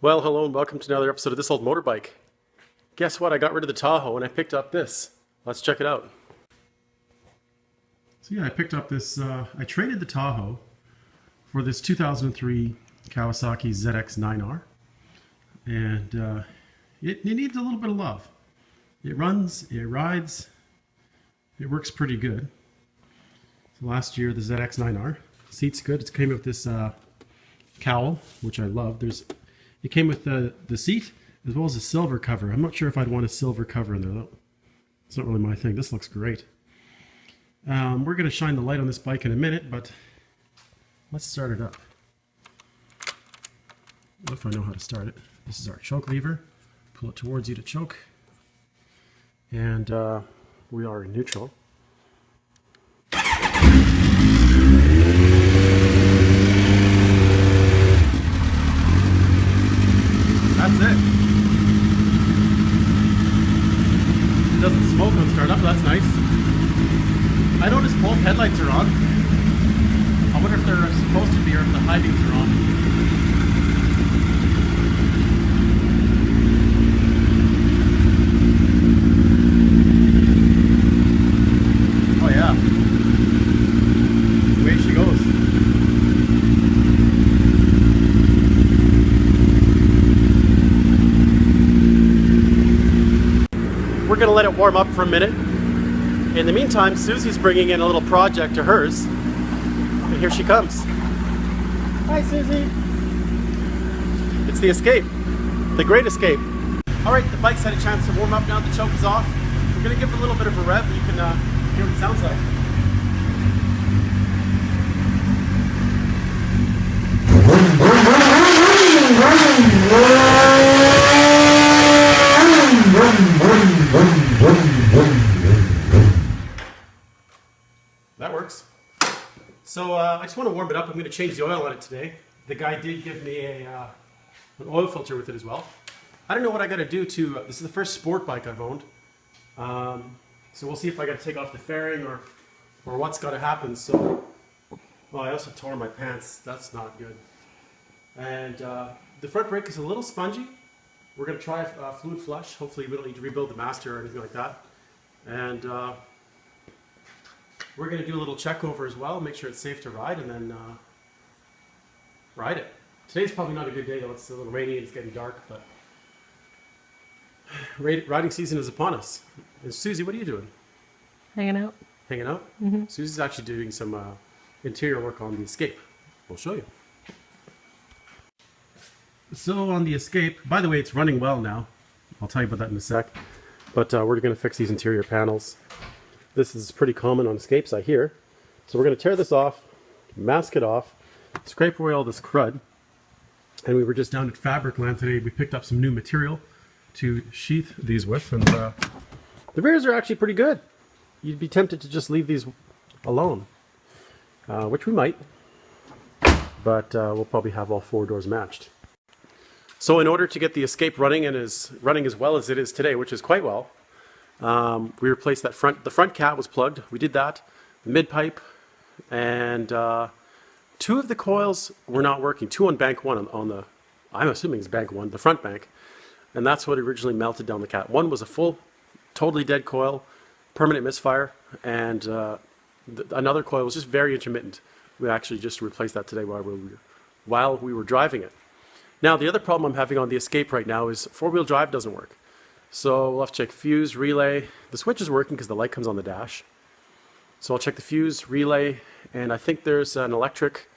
Well, hello and welcome to another episode of This Old Motorbike. Guess what? I got rid of the Tahoe and I picked up this. Let's check it out. So yeah, I picked up this, I traded the Tahoe for this 2003 Kawasaki ZX9R. And it needs a little bit of love. It runs, it rides, it works pretty good. So last year, the ZX9R. Seat's good. It came with this cowl, which I love. It came with the seat as well as a silver cover. I'm not sure if I'd want a silver cover in there though. It's not really my thing. This looks great. We're going to shine the light on this bike in a minute, but let's start it up. If I know how to start it. This is our choke lever. Pull it towards you to choke. And we are in neutral. That's it. It doesn't smoke on startup, that's nice. I noticed both headlights are on. I wonder if they're supposed to be or if the high beams are on. Oh yeah. Away she goes. We're going to let it warm up for a minute. In the meantime, Susie's bringing in a little project to hers. And here she comes. Hi, Susie. It's the Escape. The Great Escape. Alright, the bike's had a chance to warm up now. The choke is off. We're going to give it a little bit of a rev. You can hear what it sounds like. That works. So I just want to warm it up. I'm going to change the oil on it today. The guy did give me an oil filter with it as well. I don't know what I got to do to. This is the first sport bike I've owned. So we'll see if I got to take off the fairing or what's got to happen. So, well, I also tore my pants. That's not good. And the front brake is a little spongy. We're going to try fluid flush. Hopefully we don't need to rebuild the master or anything like that. And we're going to do a little check over as well, make sure it's safe to ride, and then ride it. Today's probably not a good day though. It's a little rainy and it's getting dark, but riding season is upon us. And Susie, what are you doing? Hanging out. Hanging out? Mm-hmm. Susie's actually doing some interior work on the Escape. We'll show you. So on the Escape, by the way, it's running well now. I'll tell you about that in a sec. But we're going to fix these interior panels. This is pretty common on Escapes, I hear. So we're going to tear this off, mask it off, scrape away all this crud. And we were just down at Fabricland today. We picked up some new material to sheath these with. And the rears are actually pretty good. You'd be tempted to just leave these alone, which we might. But we'll probably have all four doors matched. So in order to get the Escape running and running as well as it is today, which is quite well, we replaced the front cat was plugged. We did that, the mid pipe, and two of the coils were not working. Two on bank one on the, I'm assuming it's bank one, the front bank, and that's what originally melted down the cat. One was a full, totally dead coil, permanent misfire, and another coil was just very intermittent. We actually just replaced that today while we were driving it. Now the other problem I'm having on the Escape right now is four-wheel drive doesn't work. So we'll have to check fuse, relay. The switch is working because the light comes on the dash. So I'll check the fuse, relay, and I think there's an electric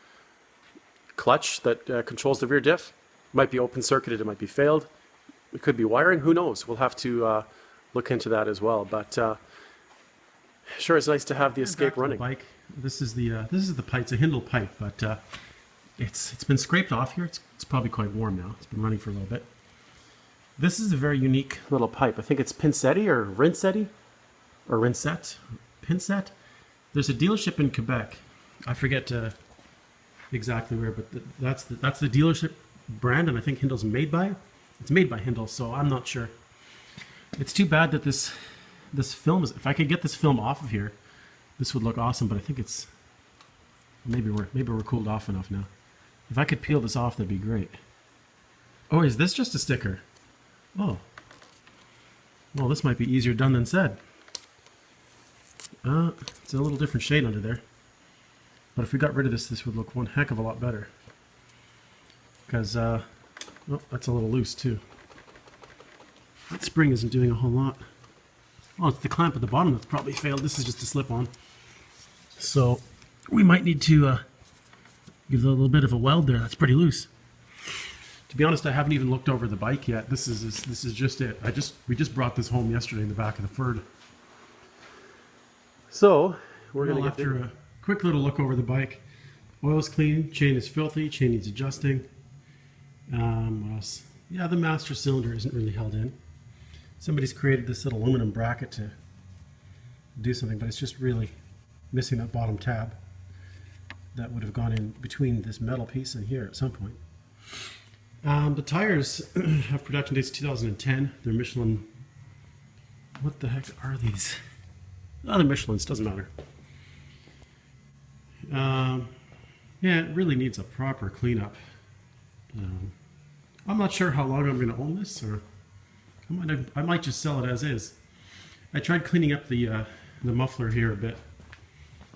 clutch that controls the rear diff. It might be open circuited, it might be failed. It could be wiring, who knows? We'll have to look into that as well. But sure, it's nice to have the Escape running. Bike. This is the pipe. It's a Hindle pipe, but it's been scraped off here. It's probably quite warm now. It's been running for a little bit. This is a very unique little pipe. I think it's Pinsetti or Rinsetti or Rinsette. Pinset. There's a dealership in Quebec. I forget exactly where, but that's the dealership brand, and I think Hindle's made by it. It's made by Hindle, so I'm not sure. It's too bad that this film is. If I could get this film off of here, this would look awesome. But I think it's maybe we're cooled off enough now. If I could peel this off, that'd be great. Oh, is this just a sticker? Oh. Well, this might be easier done than said. It's a little different shade under there. But if we got rid of this, this would look one heck of a lot better. Because, oh, that's a little loose too. That spring isn't doing a whole lot. Oh, it's the clamp at the bottom that's probably failed. This is just a slip-on. So, we might need to give it a little bit of a weld there. That's pretty loose. To be honest, I haven't even looked over the bike yet. This is just it. We just brought this home yesterday in the back of the Ford. So we're gonna get after a quick little look over the bike. Oil's clean, chain is filthy, chain needs adjusting. What else? Yeah, the master cylinder isn't really held in. Somebody's created this little aluminum bracket to do something, but it's just really missing that bottom tab that would have gone in between this metal piece and here at some point. The tires have production dates 2010. They're Michelin. What the heck are these? Oh, they're Michelin's, doesn't matter. Yeah, it really needs a proper cleanup. I'm not sure how long I'm going to own this, or I might just sell it as is. I tried cleaning up the muffler here a bit.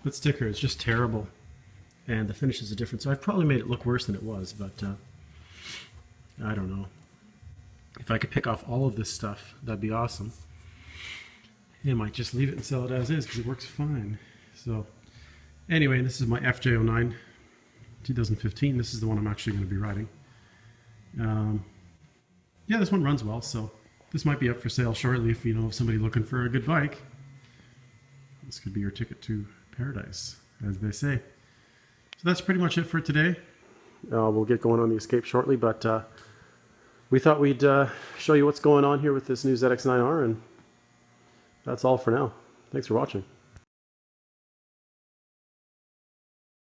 That sticker is just terrible, and the finishes are different, so I've probably made it look worse than it was, but I don't know. If I could pick off all of this stuff, that'd be awesome. I might just leave it and sell it as is because it works fine. So anyway, this is my FJ09 2015. This is the one I'm actually going to be riding. Yeah, this one runs well, so this might be up for sale shortly if you know of somebody looking for a good bike. This could be your ticket to paradise, as they say. So that's pretty much it for today. we'll get going on the Escape shortly, but we thought we'd show you what's going on here with this new ZX9R, and that's all for now. Thanks for watching.